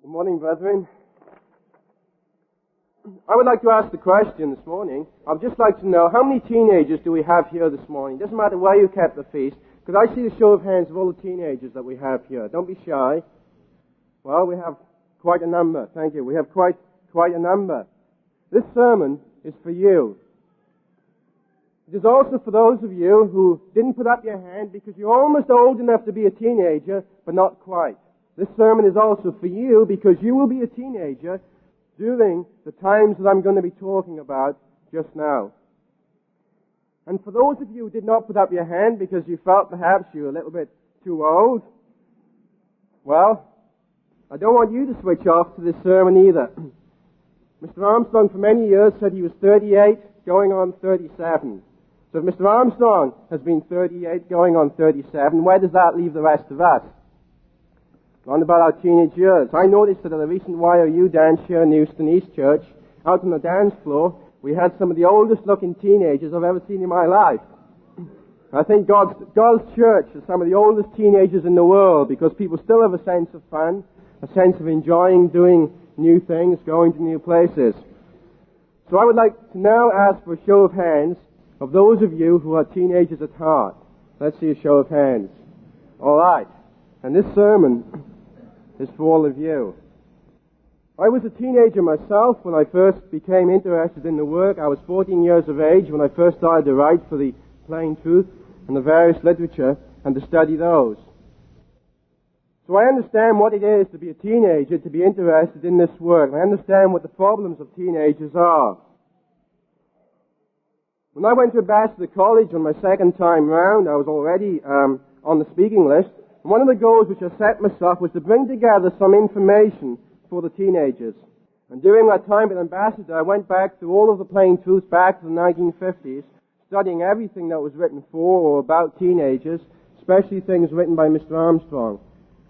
Good morning, brethren. I would like to ask the question this morning. I'd just like to know, how many teenagers do we have here this morning? Doesn't matter where you kept the feast. Could I see a show of hands of all the teenagers that we have here? Don't be shy. Well, we have quite a number. Thank you. We have quite a number. This sermon is for you. It is also for those of you who didn't put up your hand because you're almost old enough to be a teenager, but not quite. This sermon is also for you because you will be a teenager during the times that I'm going to be talking about just now. And for those of you who did not put up your hand because you felt perhaps you were a little bit too old, well, I don't want you to switch off to this sermon either. Mr. Armstrong for many years said he was 38 going on 37. So if Mr. Armstrong has been 38 going on 37, where does that leave the rest of us? On about our teenage years. I noticed that at a recent YOU dance here in Houston East Church, out on the dance floor, we had some of the oldest looking teenagers I've ever seen in my life. I think God's church is some of the oldest teenagers in the world because people still have a sense of fun, a sense of enjoying doing new things, going to new places. So I would like to now ask for a show of hands of those of you who are teenagers at heart. Let's see a show of hands. All right. And this sermon is for all of you. I was a teenager myself when I first became interested in the work. I was 14 years of age when I first started to write for the Plain Truth and the various literature and to study those. So I understand what it is to be a teenager, to be interested in this work. I understand what the problems of teenagers are. When I went to Ambassador College on my second time round, I was already on the speaking list. And one of the goals which I set myself was to bring together some information for the teenagers. And during my time at Ambassador, I went back through all of the Plain Truths back to the 1950s, studying everything that was written for or about teenagers, especially things written by Mr. Armstrong.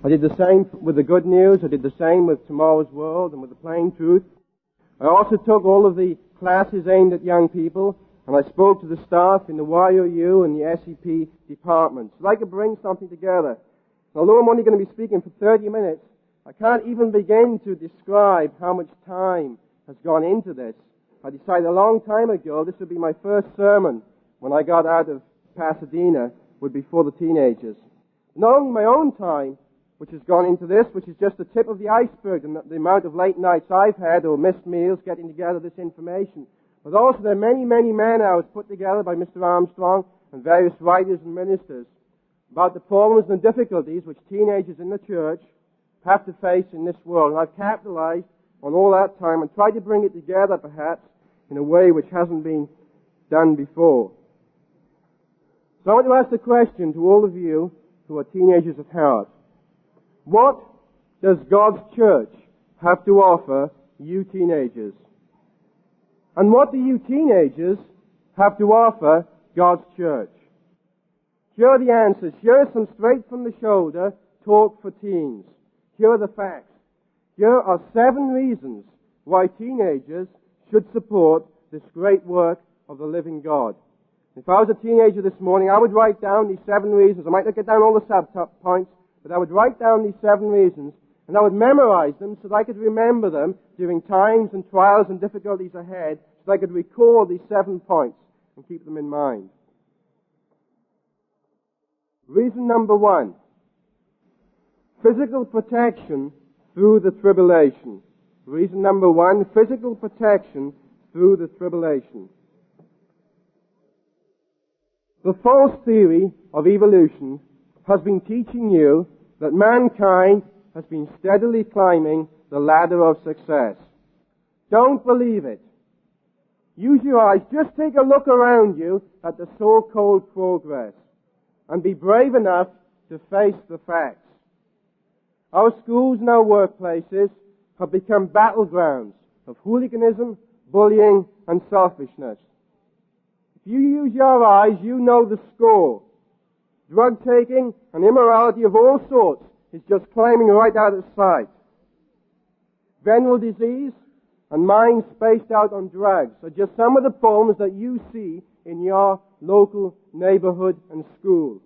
I did the same with the Good News. I did the same with Tomorrow's World and with the Plain Truth. I also took all of the classes aimed at young people, and I spoke to the staff in the YOU and the SEP departments. So I could bring something together. Although I'm only going to be speaking for 30 minutes, I can't even begin to describe how much time has gone into this. I decided a long time ago this would be my first sermon when I got out of Pasadena, would be for the teenagers. Not only my own time, which has gone into this, which is just the tip of the iceberg, and the amount of late nights I've had or missed meals getting together this information, but also there are many, many man-hours put together by Mr. Armstrong and various writers and ministers about the problems and difficulties which teenagers in the church have to face in this world. And I've capitalized on all that time and tried to bring it together, perhaps, in a way which hasn't been done before. So I want to ask the question to all of you who are teenagers at heart. What does God's church have to offer you teenagers? And what do you teenagers have to offer God's church? Here are the answers. Here are some straight from the shoulder talk for teens. Here are the facts. Here are 7 reasons why teenagers should support this great work of the living God. If I was a teenager this morning, I would write down these 7 reasons. I might not get down all the sub-points, but I would write down these 7 reasons, and I would memorize them so that I could remember them during times and trials and difficulties ahead, so that I could recall these 7 points and keep them in mind. Reason number 1, physical protection through the tribulation. Reason number 1, physical protection through the tribulation. The false theory of evolution has been teaching you that mankind has been steadily climbing the ladder of success. Don't believe it. Use your eyes. Just take a look around you at the so-called progress and be brave enough to face the facts. Our schools and our workplaces have become battlegrounds of hooliganism, bullying, and selfishness. If you use your eyes, you know the score. Drug taking and immorality of all sorts is just climbing right out of sight. Venereal disease and minds spaced out on drugs are just some of the problems that you see in your local neighborhood and school.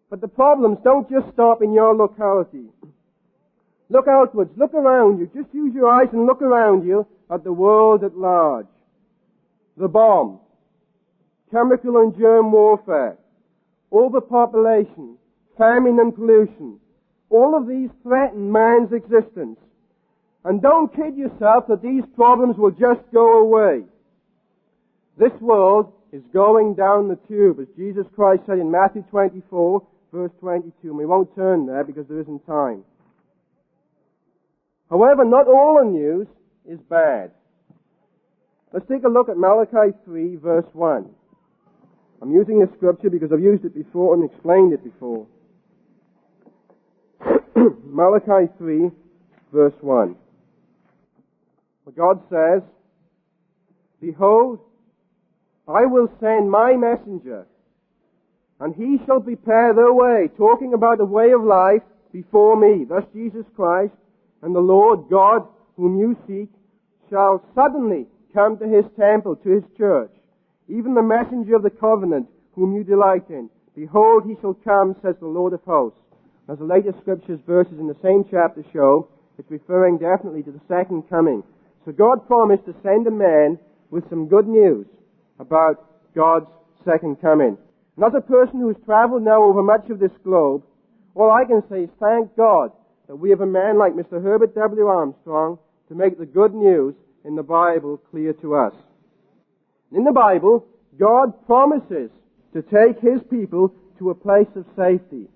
But the problems don't just stop in your locality. Look outwards, look around you. Just use your eyes and look around you at the world at large. The bomb, chemical and germ warfare, overpopulation, famine and pollution. All of these threaten man's existence. And don't kid yourself that these problems will just go away. This world is going down the tube, as Jesus Christ said in Matthew 24, verse 22. And we won't turn there because there isn't time. However, not all the news is bad. Let's take a look at Malachi 3, verse 1. I'm using this scripture because I've used it before and explained it before. Malachi 3, verse 1. Where God says, Behold, I will send my messenger, and he shall prepare the way, talking about the way of life before me. Thus Jesus Christ and the Lord God, whom you seek, shall suddenly come to his temple, to his church, even the messenger of the covenant, whom you delight in. Behold, he shall come, says the Lord of hosts. As the later scriptures, verses in the same chapter show, it's referring definitely to the second coming. So God promised to send a man with some good news about God's second coming. And as a person who has traveled now over much of this globe, all I can say is thank God that we have a man like Mr. Herbert W. Armstrong to make the good news in the Bible clear to us. In the Bible, God promises to take his people to a place of safety.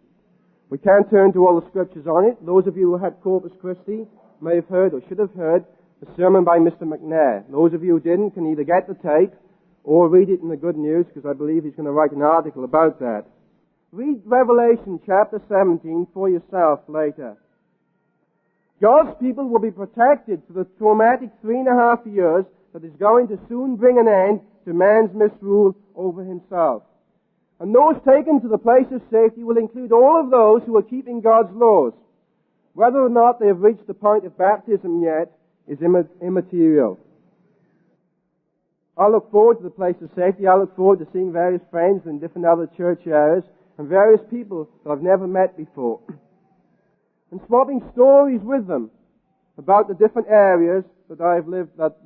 We can't turn to all the scriptures on it. Those of you who had Corpus Christi may have heard or should have heard a sermon by Mr. McNair. Those of you who didn't can either get the tape or read it in the Good News, because I believe he's going to write an article about that. Read Revelation chapter 17 for yourself later. God's people will be protected for the traumatic 3.5 years that is going to soon bring an end to man's misrule over himself. And those taken to the place of safety will include all of those who are keeping God's laws. Whether or not they have reached the point of baptism yet is immaterial. I look forward to the place of safety. I look forward to seeing various friends in different other church areas and various people that I've never met before. And swapping stories with them about the different areas that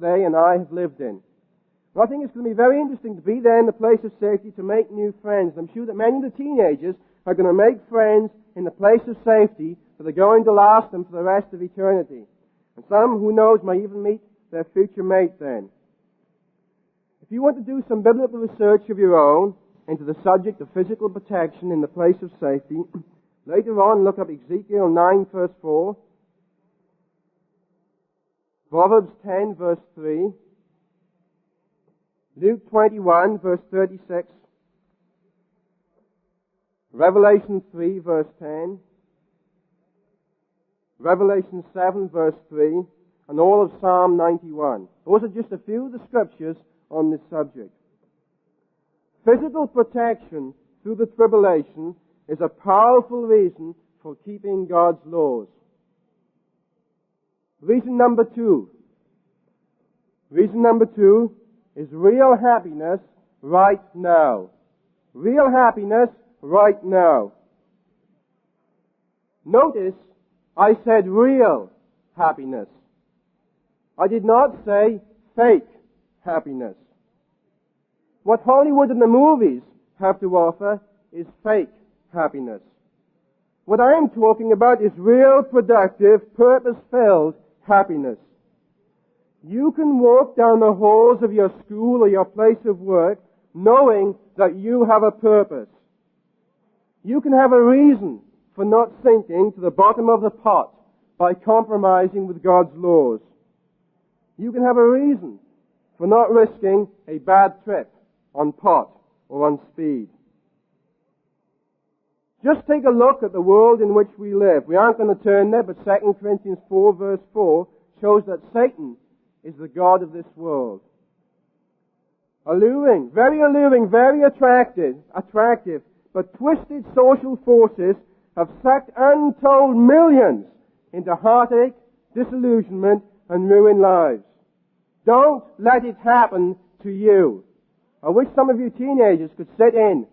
they and I have lived in. And I think it's going to be very interesting to be there in the place of safety to make new friends. I'm sure that many of the teenagers are going to make friends in the place of safety that are going to last them for the rest of eternity. And some, who knows, may even meet their future mate then. If you want to do some biblical research of your own into the subject of physical protection in the place of safety, later on look up Ezekiel 9 verse 4, Proverbs 10 verse 3, Luke 21 verse 36, Revelation 3 verse 10, Revelation 7 verse 3, and all of Psalm 91. Those are just a few of the scriptures on this subject. Physical protection through the tribulation is a powerful reason for keeping God's laws. Reason number two. Reason number two is real happiness right now. Real happiness right now. Notice I said real happiness. I did not say fake happiness. What Hollywood and the movies have to offer is fake happiness. What I am talking about is real, productive, purpose-filled happiness. You can walk down the halls of your school or your place of work knowing that you have a purpose. You can have a reason for not sinking to the bottom of the pot by compromising with God's laws. You can have a reason for not risking a bad trip on pot or on speed. Just take a look at the world in which we live. We aren't going to turn there, but 2 Corinthians 4 verse 4 shows that Satan is the god of this world. Alluring, very attractive, but twisted social forces have sucked untold millions into heartache, disillusionment, and ruined lives. Don't let it happen to you. I wish some of you teenagers could sit in,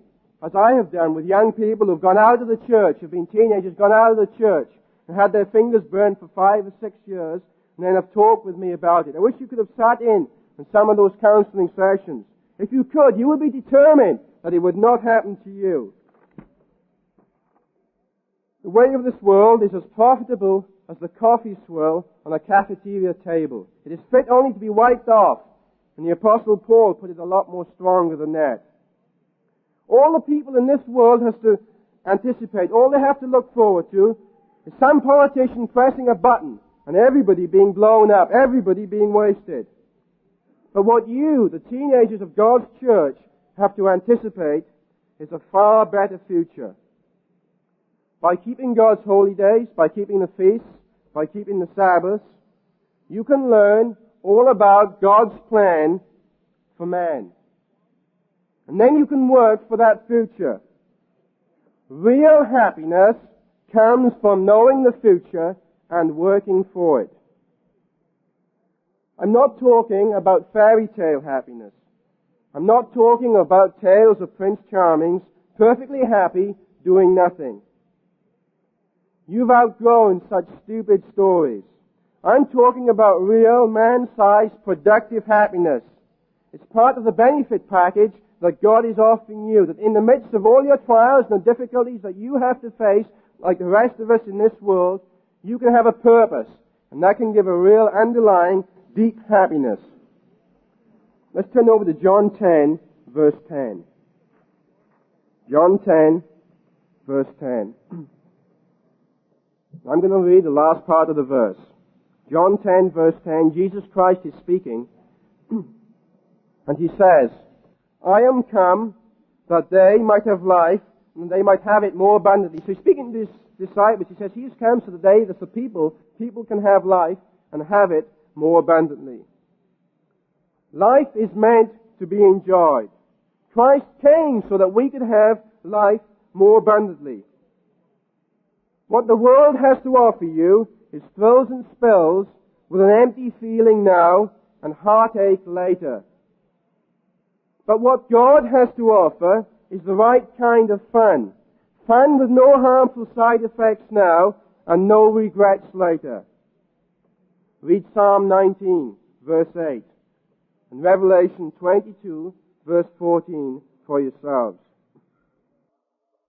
as I have done with young people who've gone out of the church, who've been teenagers, gone out of the church, and had their fingers burned for 5 or 6 years and then have talked with me about it. I wish you could have sat in on some of those counseling sessions. If you could, you would be determined that it would not happen to you. The way of this world is as profitable as the coffee swirl on a cafeteria table. It is fit only to be wiped off, and the Apostle Paul put it a lot more stronger than that. All the people in this world has to anticipate, all they have to look forward to is some politician pressing a button and everybody being blown up, everybody being wasted. But what you, the teenagers of God's church, have to anticipate is a far better future. By keeping God's holy days, by keeping the feasts, by keeping the Sabbaths, you can learn all about God's plan for man. And then you can work for that future. Real happiness comes from knowing the future and working for it. I'm not talking about fairy tale happiness. I'm not talking about tales of Prince Charmings perfectly happy doing nothing. You've outgrown such stupid stories. I'm talking about real man-sized productive happiness. It's part of the benefit package that God is offering you, that in the midst of all your trials and the difficulties that you have to face, like the rest of us in this world, you can have a purpose, and that can give a real underlying deep happiness. Let's turn over to John 10, verse 10. John 10, verse 10. I'm going to read the last part of the verse. John 10, verse 10, Jesus Christ is speaking, and he says, I am come that they might have life, and they might have it more abundantly. So he's speaking to his disciples. He says, he has come so that the people can have life and have it more abundantly. Life is meant to be enjoyed. Christ came so that we could have life more abundantly. What the world has to offer you is thrills and spills with an empty feeling now and heartache later. But what God has to offer is the right kind of fun. Fun with no harmful side effects now and no regrets later. Read Psalm 19, verse 8, and Revelation 22, verse 14 for yourselves.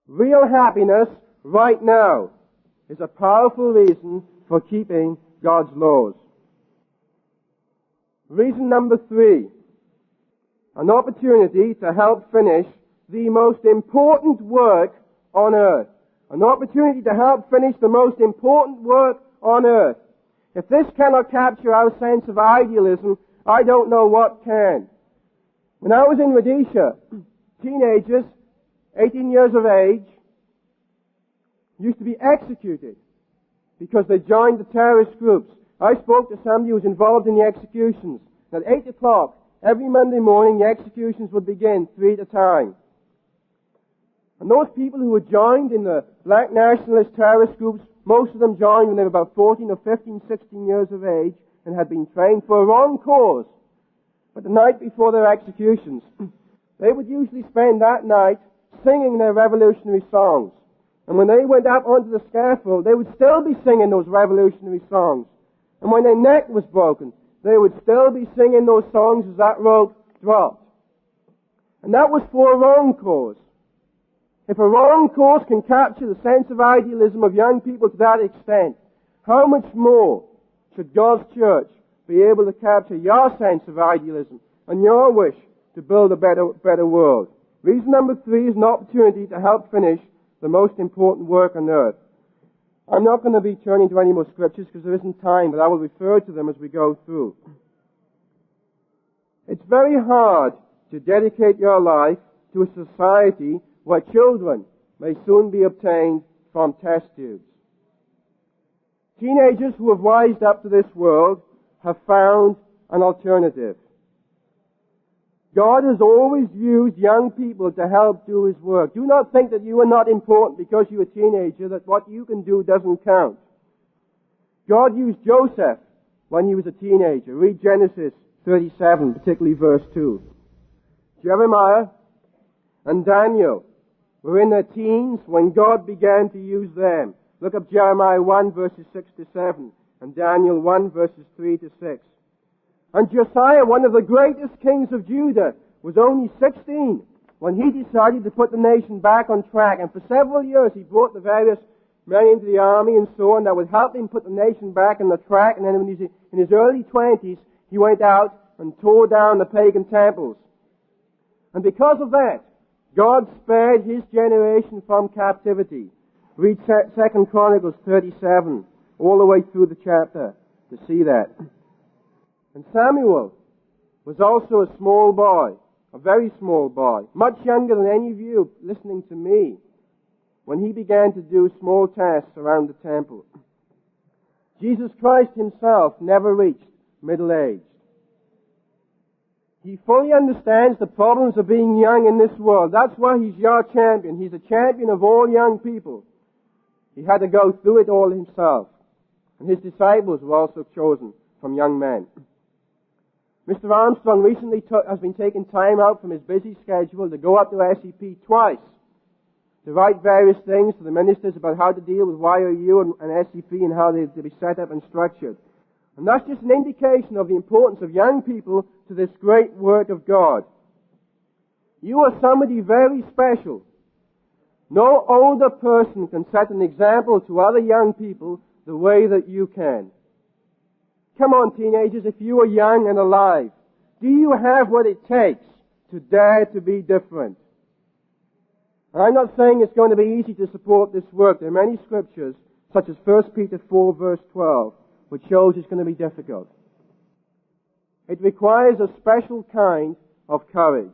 Real happiness right now is a powerful reason for keeping God's laws. Reason number 3, an opportunity to help finish the most important work on earth. An opportunity to help finish the most important work on earth. If this cannot capture our sense of idealism, I don't know what can. When I was in Rhodesia, teenagers, 18 years of age, used to be executed because they joined the terrorist groups. I spoke to somebody who was involved in the executions. At 8 o'clock, every Monday morning, the executions would begin, 3 at a time. And those people who were joined in the black nationalist terrorist groups, most of them joined when they were about 14 or 15, 16 years of age and had been trained for a wrong cause. But the night before their executions, they would usually spend that night singing their revolutionary songs. And when they went up onto the scaffold, they would still be singing those revolutionary songs. And when their neck was broken, they would still be singing those songs as that rope dropped. And that was for a wrong cause. If a wrong cause can capture the sense of idealism of young people to that extent, how much more should God's church be able to capture your sense of idealism and your wish to build a better world? Reason number 3 is an opportunity to help finish the most important work on earth. I'm not going to be turning to any more scriptures because there isn't time, but I will refer to them as we go through. It's very hard to dedicate your life to a society where children may soon be obtained from test tubes. Teenagers who have wised up to this world have found an alternative. God has always used young people to help do His work. Do not think that you are not important because you're a teenager, that what you can do doesn't count. God used Joseph when he was a teenager. Read Genesis 37, particularly verse 2. Jeremiah and Daniel were in their teens when God began to use them. Look up Jeremiah 1 verses 6 to 7 and Daniel 1 verses 3 to 6. And Josiah, one of the greatest kings of Judah, was only 16 when he decided to put the nation back on track. And for several years he brought the various men into the army and so on that would help him put the nation back on the track. And then in his early 20s, he went out and tore down the pagan temples. And because of that, God spared his generation from captivity. Read 2 Chronicles 37, all the way through the chapter to see that. And Samuel was also a small boy, a very small boy, much younger than any of you listening to me, when he began to do small tasks around the temple. Jesus Christ himself never reached middle age. He fully understands the problems of being young in this world. That's why he's your champion. He's a champion of all young people. He had to go through it all himself. And his disciples were also chosen from young men. Mr. Armstrong recently has been taking time out from his busy schedule to go up to SEP twice to write various things to the ministers about how to deal with YOU and SEP and how they be set up and structured. And that's just an indication of the importance of young people to this great work of God. You are somebody very special. No older person can set an example to other young people the way that you can. Come on, teenagers, if you are young and alive, do you have what it takes to dare to be different? And I'm not saying it's going to be easy to support this work. There are many scriptures, such as 1 Peter 4 verse 12, which shows it's going to be difficult. It requires a special kind of courage.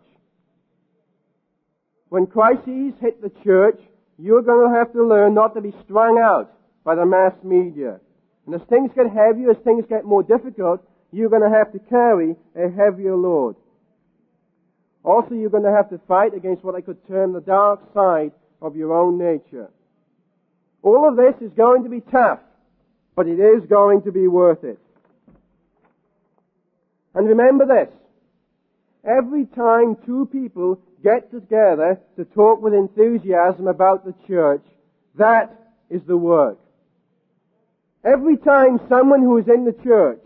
When crises hit the church, you're going to have to learn not to be strung out by the mass media. And as things get heavier, as things get more difficult, you're going to have to carry a heavier load. Also, you're going to have to fight against what I could term the dark side of your own nature. All of this is going to be tough, but it is going to be worth it. And remember this. Every time two people get together to talk with enthusiasm about the church, that is the work. Every time someone who is in the church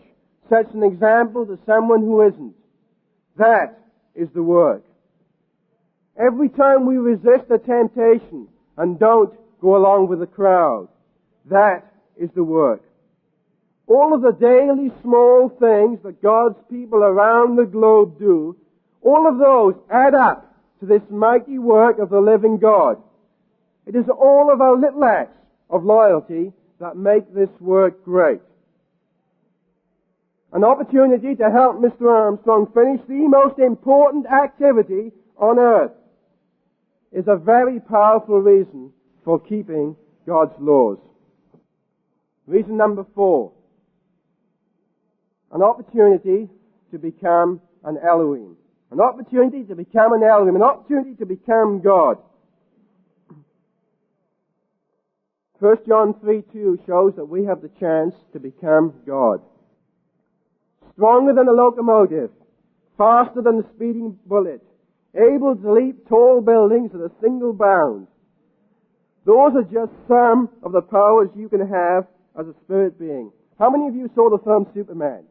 sets an example to someone who isn't, that is the work. Every time we resist a temptation and don't go along with the crowd, that is the work. All of the daily small things that God's people around the globe do, all of those add up to this mighty work of the living God. It is all of our little acts of loyalty that make this work great. An opportunity to help Mr. Armstrong finish the most important activity on earth is a very powerful reason for keeping God's laws. Reason number 4. An opportunity to become an Elohim. An opportunity to become an Elohim. An opportunity to become God. 1 John 3:2 shows that we have the chance to become God. Stronger than a locomotive, faster than a speeding bullet, able to leap tall buildings at a single bound. Those are just some of the powers you can have as a spirit being. How many of you saw the film Superman?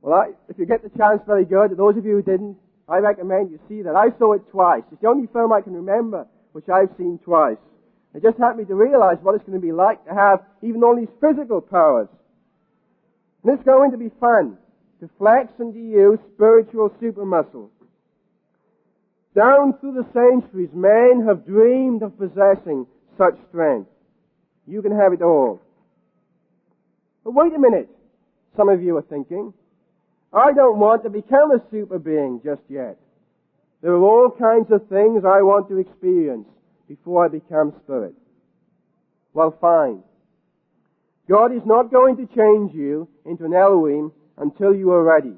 Well, if you get the chance, very good. Those of you who didn't, I recommend you see that. I saw it twice. It's the only film I can remember which I've seen twice. It just helped me to realize what it's going to be like to have even all these physical powers. And it's going to be fun to flex and to use spiritual super muscle. Down through the centuries, men have dreamed of possessing such strength. You can have it all. But wait a minute, some of you are thinking. I don't want to become a super being just yet. There are all kinds of things I want to experience before I become spirit. Well, fine. God is not going to change you into an Elohim until you are ready.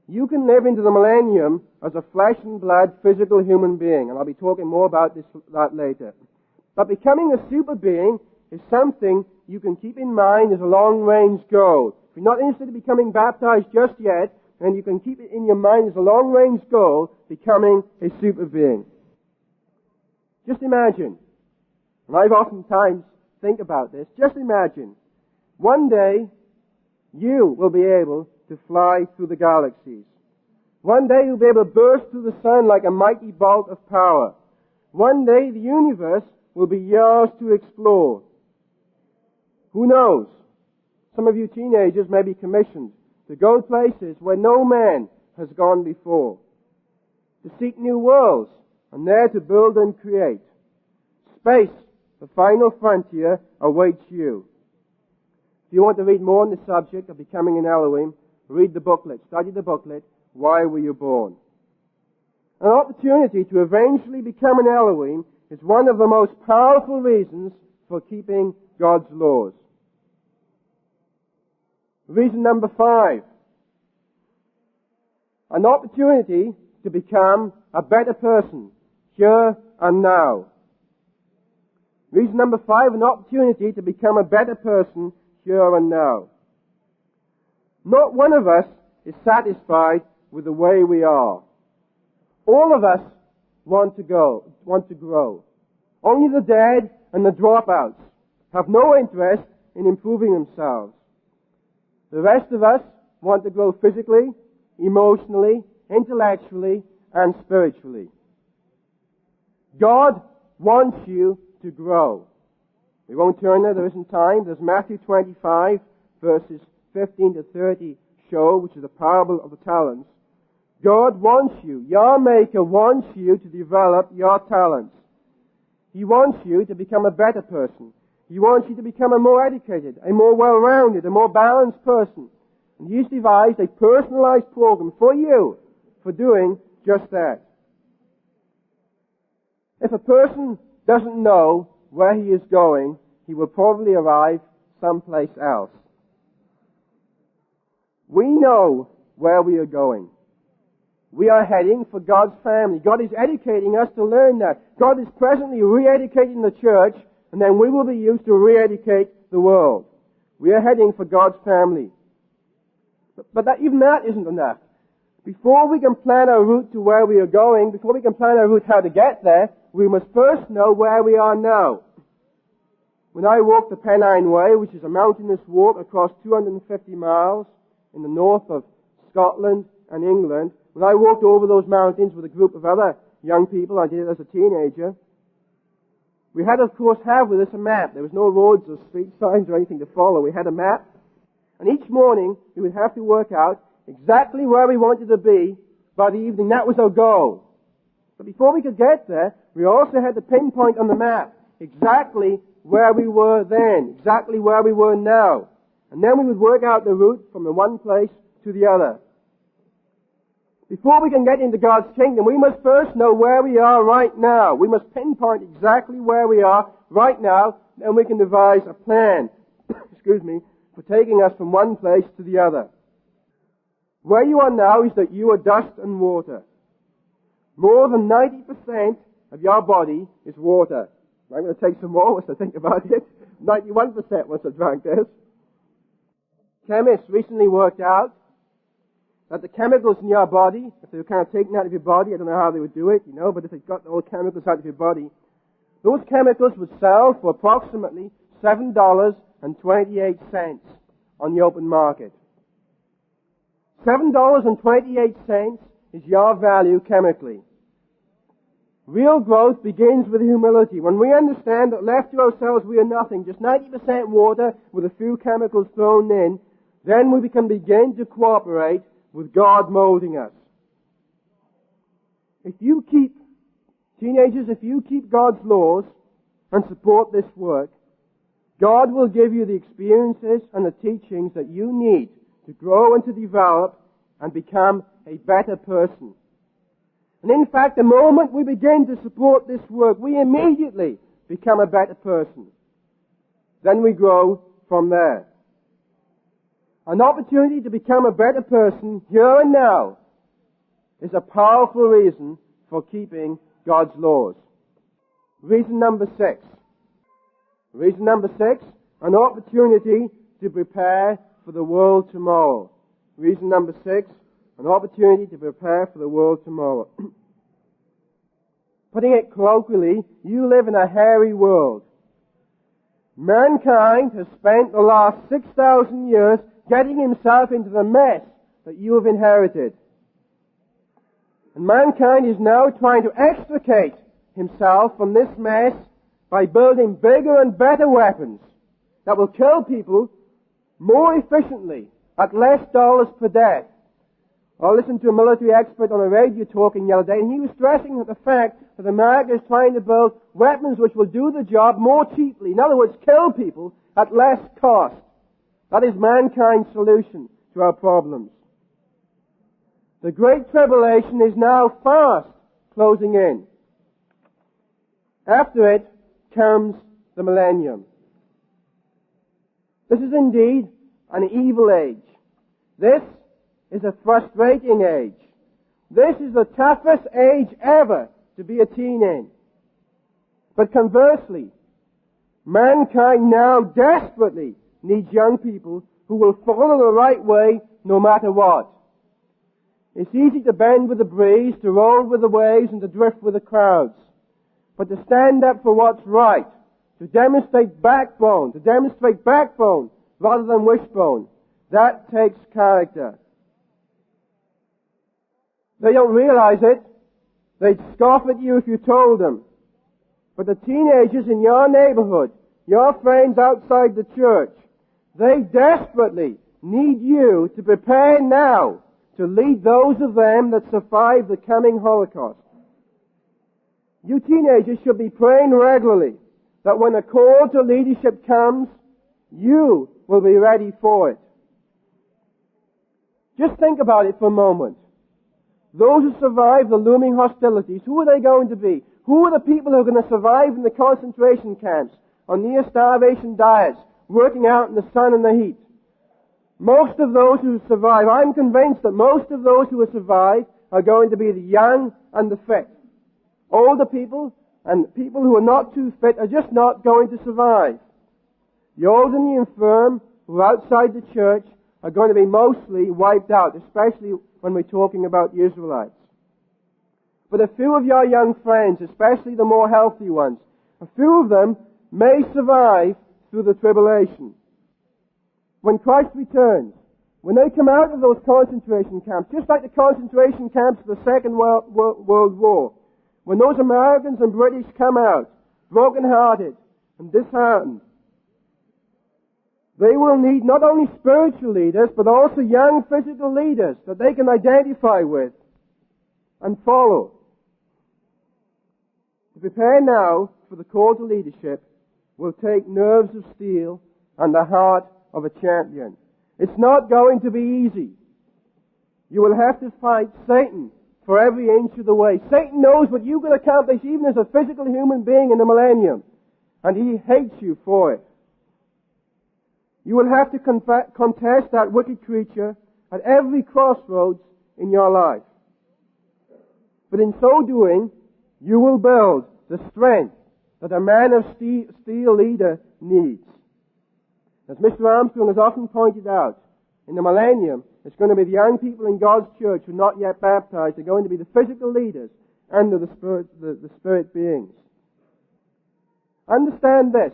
You can live into the millennium as a flesh and blood physical human being, and I'll be talking more about that later. But becoming a super being is something you can keep in mind as a long-range goal. If you're not interested in becoming baptized just yet, then you can keep it in your mind as a long-range goal, becoming a super being. Just imagine And I've oftentimes think about this. Just imagine, one day you will be able to fly through the galaxies. One day you'll be able to burst through the sun like a mighty bolt of power. One day the universe will be yours to explore. Who knows? Some of you teenagers may be commissioned to go places where no man has gone before, to seek new worlds, and there to build and create. Space, the final frontier, awaits you. If you want to read more on the subject of becoming an Elohim, read the booklet, study the booklet, Why Were You Born? An opportunity to eventually become an Elohim is one of the most powerful reasons for keeping God's laws. Reason number 5. An opportunity to become a better person, here and now. Reason number 5, an opportunity to become a better person, here and now. Not one of us is satisfied with the way we are. All of us want to grow. Only the dead and the dropouts have no interest in improving themselves. The rest of us want to grow physically, emotionally, intellectually, and spiritually. God wants you to grow. We won't turn there isn't time. There's Matthew 25, verses 15 to 30 show, which is a parable of the talents. God wants you, your Maker wants you to develop your talents. He wants you to become a better person. He wants you to become a more educated, a more well-rounded, a more balanced person. And He's devised a personalized program for you for doing just that. If a person doesn't know where he is going, he will probably arrive someplace else. We know where we are going. We are heading for God's family. God is educating us to learn that. God is presently re-educating the church, and then we will be used to re-educate the world. We are heading for God's family. But even that isn't enough. Before we can plan our route to where we are going, before we can plan our route how to get there, we must first know where we are now. When I walked the Pennine Way, which is a mountainous walk across 250 miles in the north of Scotland and England, when I walked over those mountains with a group of other young people, I did it as a teenager, we had, of course, have with us a map. There was no roads or street signs or anything to follow. We had a map. And each morning, we would have to work out exactly where we wanted to be by the evening. That was our goal. But before we could get there, we also had to pinpoint on the map exactly where we were then, exactly where we were now. And then we would work out the route from the one place to the other. Before we can get into God's kingdom, we must first know where we are right now. We must pinpoint exactly where we are right now, and we can devise a plan, for taking us from one place to the other. Where you are now is that you are dust and water. More than 90% of your body is water. I'm going to take some more once I think about it. 91% once I've drank this. Chemists recently worked out that the chemicals in your body, if they were kind of taken out of your body, I don't know how they would do it, but if they got all the chemicals out of your body, those chemicals would sell for approximately $7.28 on the open market. $7.28 is your value chemically. Real growth begins with humility. When we understand that left to ourselves we are nothing, just 90% water with a few chemicals thrown in, then we can begin to cooperate with God molding us. Teenagers, if you keep God's laws and support this work, God will give you the experiences and the teachings that you need to grow and to develop and become a better person. And in fact, the moment we begin to support this work, we immediately become a better person. Then we grow from there. An opportunity to become a better person here and now is a powerful reason for keeping God's laws. Reason number 6. Reason number 6, an opportunity to prepare for the world tomorrow. Reason number 6, an opportunity to prepare for the world tomorrow. Putting it colloquially, you live in a hairy world. Mankind has spent the last 6,000 years getting himself into the mess that you have inherited. And mankind is now trying to extricate himself from this mess by building bigger and better weapons that will kill people more efficiently at less dollars per death. I listened to a military expert on a radio talking the other day, and he was stressing the fact that America is trying to build weapons which will do the job more cheaply. In other words, kill people at less cost. That is mankind's solution to our problems. The Great Tribulation is now fast closing in. After it comes the millennium. This is indeed an evil age. This is a frustrating age. This is the toughest age ever to be a teen in. But conversely, mankind now desperately needs young people who will follow the right way no matter what. It's easy to bend with the breeze, to roll with the waves, and to drift with the crowds. But to stand up for what's right, to demonstrate backbone rather than wishbone, that takes character. They don't realize it. They'd scoff at you if you told them. But the teenagers in your neighborhood, your friends outside the church, they desperately need you to prepare now to lead those of them that survive the coming Holocaust. You teenagers should be praying regularly that when a call to leadership comes, you will be ready for it. Just think about it for a moment. Those who survive the looming hostilities, who are they going to be? Who are the people who are going to survive in the concentration camps, on near starvation diets, working out in the sun and the heat? Most of those who survive, I'm convinced that most of those who will survive are going to be the young and the fit. Older people and people who are not too fit are just not going to survive. The old and the infirm who are outside the church are going to be mostly wiped out, especially when we're talking about the Israelites. But a few of your young friends, especially the more healthy ones, a few of them may survive through the tribulation. When Christ returns, when they come out of those concentration camps, just like the concentration camps of the Second World War, when those Americans and British come out, broken-hearted and disheartened, they will need not only spiritual leaders, but also young physical leaders that they can identify with and follow. To prepare now for the call to leadership will take nerves of steel and the heart of a champion. It's not going to be easy. You will have to fight Satan for every inch of the way. Satan knows what you can accomplish even as a physical human being in the millennium, and he hates you for it. You will have to contest that wicked creature at every crossroads in your life. But in so doing, you will build the strength that a man of steel leader needs. As Mr. Armstrong has often pointed out, in the millennium, it's going to be the young people in God's church who are not yet baptized. They're going to be the physical leaders and the spirit beings. Understand this.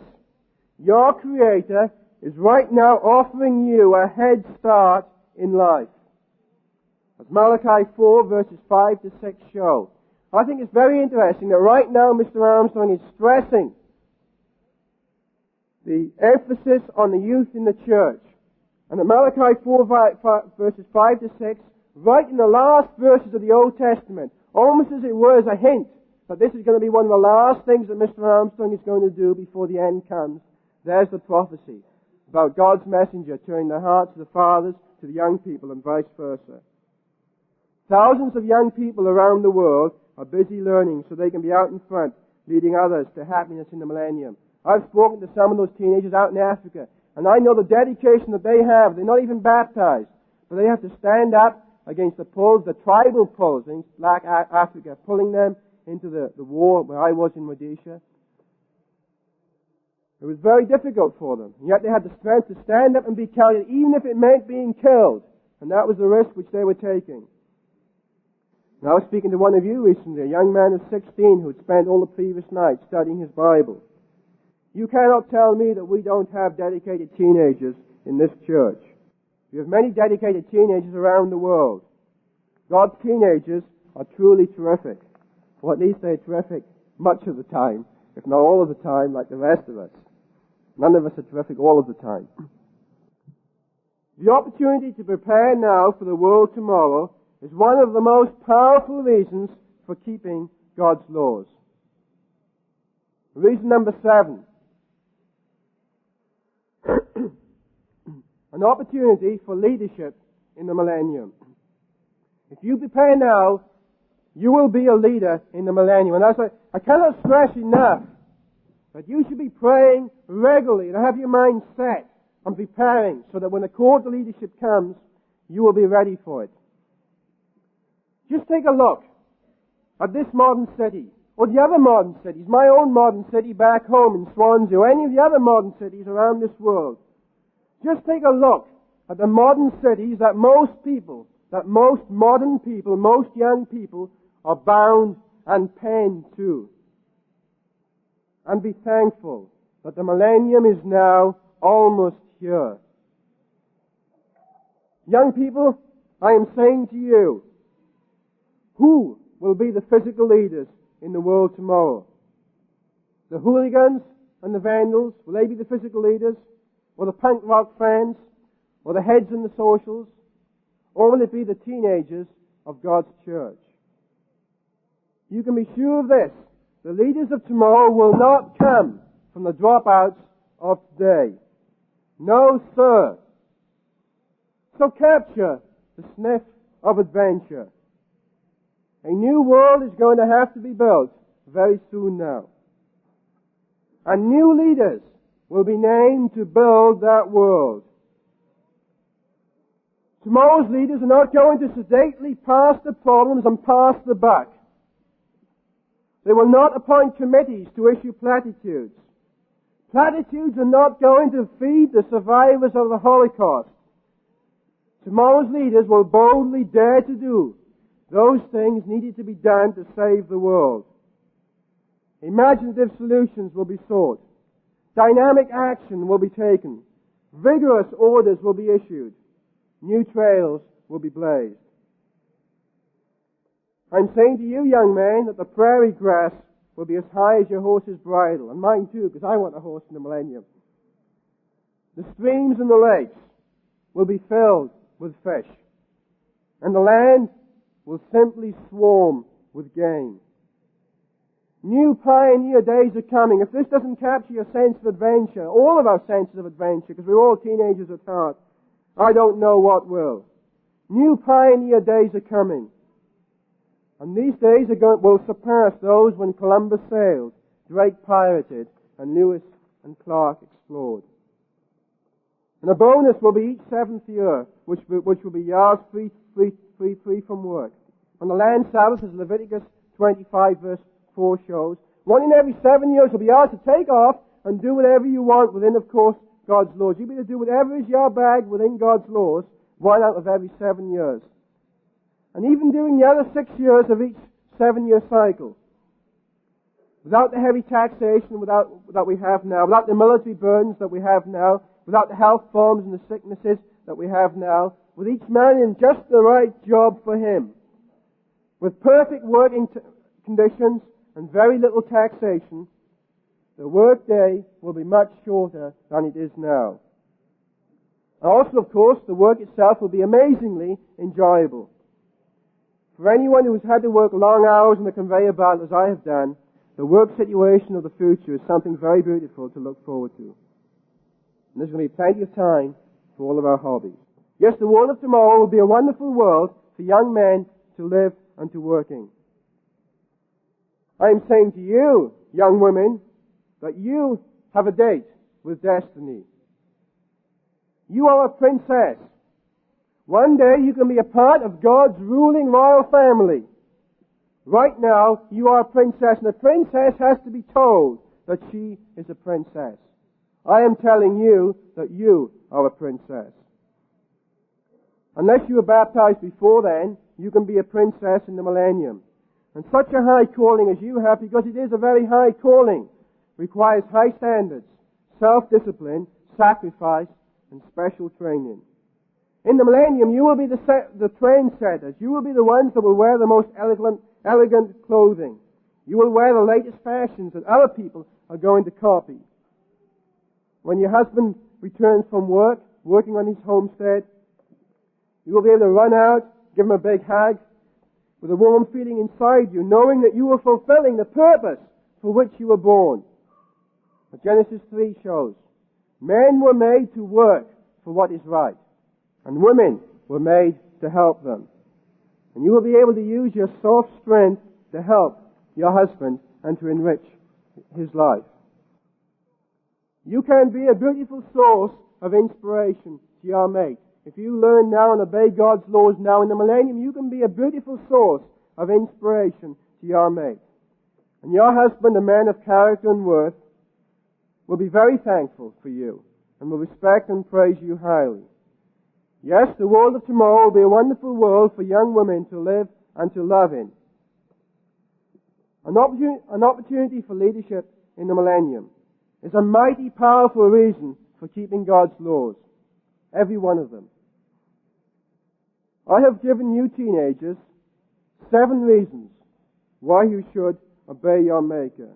Your Creator is right now offering you a head start in life. As Malachi 4 verses 5 to 6 show. I think it's very interesting that right now Mr. Armstrong is stressing the emphasis on the youth in the church. And at Malachi 4 verses 5 to 6, right in the last verses of the Old Testament, almost as it were as a hint that this is going to be one of the last things that Mr. Armstrong is going to do before the end comes, there's the prophecy about God's messenger turning the hearts of the fathers to the young people and vice versa. Thousands of young people around the world are busy learning so they can be out in front, leading others to happiness in the millennium. I've spoken to some of those teenagers out in Africa, and I know the dedication that they have. They're not even baptized, but they have to stand up against the pulls, the tribal pulls in Black Africa, pulling them into the war where I was in Rhodesia. It was very difficult for them, and yet they had the strength to stand up and be counted, even if it meant being killed, and that was the risk which they were taking. And I was speaking to one of you recently, a young man of 16 who had spent all the previous night studying his Bible. You cannot tell me that we don't have dedicated teenagers in this church. We have many dedicated teenagers around the world. God's teenagers are truly terrific. Or at least they're terrific much of the time, if not all of the time, like the rest of us. None of us are terrific all of the time. The opportunity to prepare now for the world tomorrow is one of the most powerful reasons for keeping God's laws. Reason number 7. An opportunity for leadership in the millennium. If you prepare now, you will be a leader in the millennium. And I cannot stress enough that you should be praying regularly and have your mind set on preparing so that when the call to leadership comes, you will be ready for it. Just take a look at this modern city, or the other modern cities, my own modern city back home in Swansea, or any of the other modern cities around this world. Just take a look at the modern cities that most people, that most modern people, most young people are bound and penned to. And be thankful that the millennium is now almost here. Young people, I am saying to you, who will be the physical leaders in the world tomorrow? The hooligans and the vandals, will they be the physical leaders? Or the punk rock fans? Or the heads in the socials? Or will it be the teenagers of God's church? You can be sure of this. The leaders of tomorrow will not come from the dropouts of today. No, sir. So capture the sniff of adventure. A new world is going to have to be built very soon now. And new leaders will be named to build that world. Tomorrow's leaders are not going to sedately pass the problems and pass the buck. They will not appoint committees to issue platitudes. Platitudes are not going to feed the survivors of the Holocaust. Tomorrow's leaders will boldly dare to do those things needed to be done to save the world. Imaginative solutions will be sought. Dynamic action will be taken. Vigorous orders will be issued. New trails will be blazed. I'm saying to you, young man, that the prairie grass will be as high as your horse's bridle, and mine too, because I want a horse in the millennium. The streams and the lakes will be filled with fish, and the land will simply swarm with game. New pioneer days are coming. If this doesn't capture your sense of adventure, all of our senses of adventure, because we're all teenagers at heart, I don't know what will. New pioneer days are coming. And these days will surpass those when Columbus sailed, Drake pirated, and Lewis and Clark explored. And a bonus will be each 7th year, which will be yards free from work. On the land Sabbath, as Leviticus 25 verse 4 shows, 1 in every 7 years will be yours to take off and do whatever you want within, of course, God's laws. You'll be able to do whatever is your bag within God's laws, 1 out of every 7 years. And even during the other 6 years of each 7-year cycle, without the heavy taxation that we have now, without the military burdens that we have now, without the health problems and the sicknesses that we have now, with each man in just the right job for him, with perfect working conditions and very little taxation, the workday will be much shorter than it is now. Also, of course, the work itself will be amazingly enjoyable. For anyone who has had to work long hours on the conveyor belt as I have done, the work situation of the future is something very beautiful to look forward to. And there's going to be plenty of time for all of our hobbies. Yes, the world of tomorrow will be a wonderful world for young men to live and to work in. I am saying to you, young women, that you have a date with destiny. You are a princess. One day you can be a part of God's ruling royal family. Right now, you are a princess, and a princess has to be told that she is a princess. I am telling you that you are a princess. Unless you were baptized before then, you can be a princess in the millennium. And such a high calling as you have, because it is a very high calling, requires high standards, self-discipline, sacrifice, and special training. In the millennium, you will be the trendsetters. You will be the ones that will wear the most elegant clothing. You will wear the latest fashions that other people are going to copy. When your husband returns from work, working on his homestead, you will be able to run out, give him a big hug, with a warm feeling inside you, knowing that you are fulfilling the purpose for which you were born. But Genesis 3 shows, men were made to work for what is right, and women were made to help them. And you will be able to use your soft strength to help your husband and to enrich his life. You can be a beautiful source of inspiration to your mate. If you learn now and obey God's laws now in the millennium, you can be a beautiful source of inspiration to your mate. And your husband, a man of character and worth, will be very thankful for you and will respect and praise you highly. Yes, the world of tomorrow will be a wonderful world for young women to live and to love in. An opportunity for leadership in the millennium is a mighty, powerful reason for keeping God's laws. Every one of them. I have given you teenagers 7 reasons why you should obey your Maker.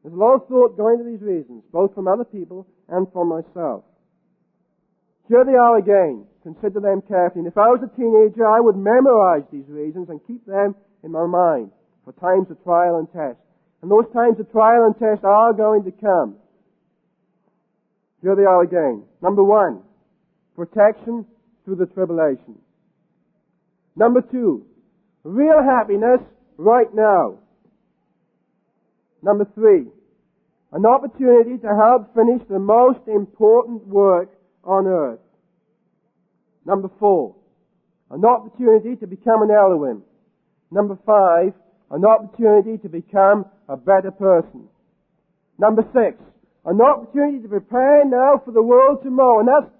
There's a lot of thought going into these reasons, both from other people and from myself. Here they are again. Consider them carefully. And if I was a teenager, I would memorize these reasons and keep them in my mind for times of trial and test. And those times of trial and test are going to come. Here they are again. Number 1, protection through the tribulation. Number 2, real happiness right now. Number 3, an opportunity to help finish the most important work on earth. Number 4, an opportunity to become an Elohim. Number 5, an opportunity to become a better person. Number 6, an opportunity to prepare now for the world tomorrow. And that's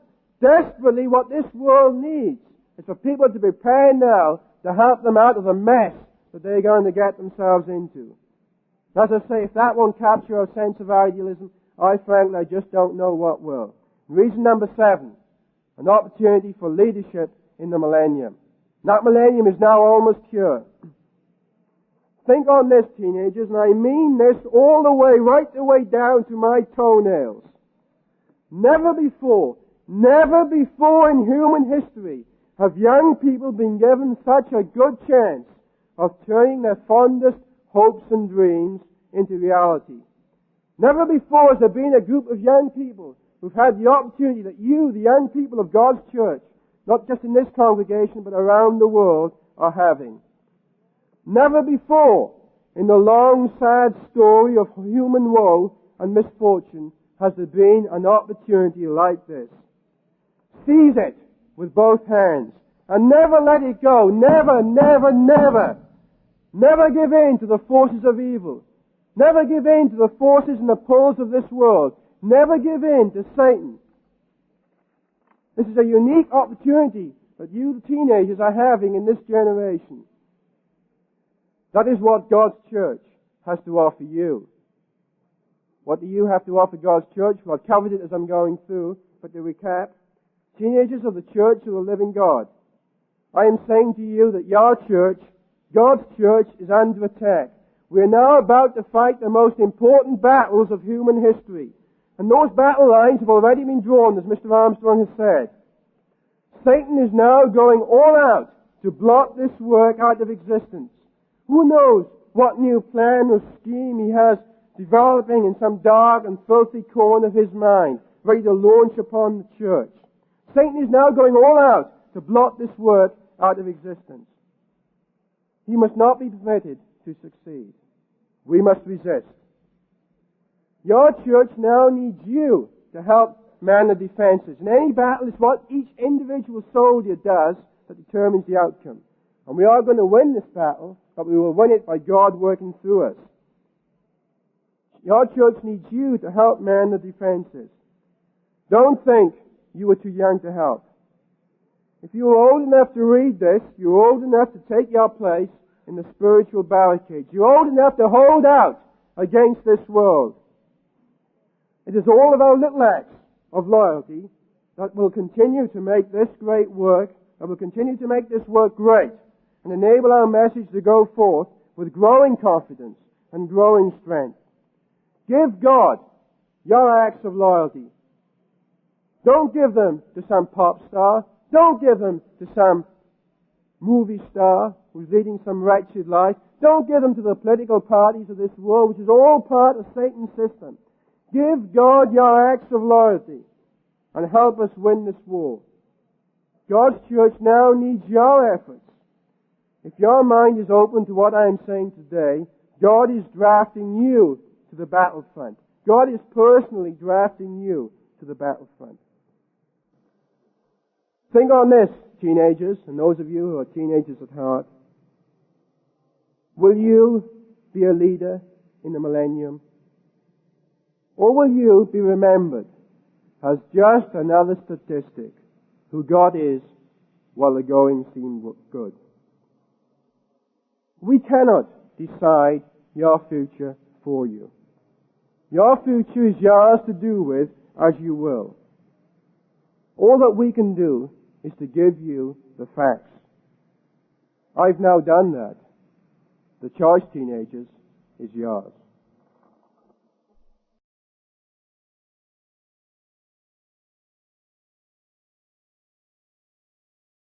desperately what this world needs. It's for people to prepare now to help them out of the mess that they're going to get themselves into. As I say, if that won't capture our sense of idealism, I just don't know what will. Reason number 7, an opportunity for leadership in the millennium. That millennium is now almost here. Think on this, teenagers, and I mean this all the way, right the way down to my toenails. Never before in human history have young people been given such a good chance of turning their fondest hopes and dreams into reality. Never before has there been a group of young people who've had the opportunity that you, the young people of God's church, not just in this congregation but around the world, are having. Never before in the long, sad story of human woe and misfortune has there been an opportunity like this. Seize it with both hands and never let it go. Never, never, never. Never give in to the forces of evil. Never give in to the forces and the pulls of this world. Never give in to Satan. This is a unique opportunity that you teenagers are having in this generation. That is what God's church has to offer you. What do you have to offer God's church? Well, I've covered it as I'm going through, but to recap, teenagers of the church of the living God, I am saying to you that your church, God's church, is under attack. We are now about to fight the most important battles of human history. And those battle lines have already been drawn, as Mr. Armstrong has said. Satan is now going all out to blot this work out of existence. Who knows what new plan or scheme he has developing in some dark and filthy corner of his mind, ready to launch upon the church. Satan is now going all out to blot this work out of existence. He must not be permitted to succeed. We must resist. Your church now needs you to help man the defenses. In any battle, it's what each individual soldier does that determines the outcome. And we are going to win this battle, but we will win it by God working through us. Your church needs you to help man the defenses. Don't think you are too young to help. If you are old enough to read this, you're old enough to take your place in the spiritual barricades. You're old enough to hold out against this world. It is all of our little acts of loyalty that will continue to make this great work, that will continue to make this work great, and enable our message to go forth with growing confidence and growing strength. Give God your acts of loyalty. Don't give them to some pop star. Don't give them to some movie star who's leading some wretched life. Don't give them to the political parties of this world, which is all part of Satan's system. Give God your acts of loyalty and help us win this war. God's church now needs your efforts. If your mind is open to what I am saying today, God is drafting you to the battlefront. God is personally drafting you to the battlefront. Think on this, teenagers, and those of you who are teenagers at heart. Will you be a leader in the millennium? Or will you be remembered as just another statistic who God is while the going seemed good? We cannot decide your future for you. Your future is yours to do with as you will. All that we can do is to give you the facts. I've now done that. The choice, teenagers, is yours.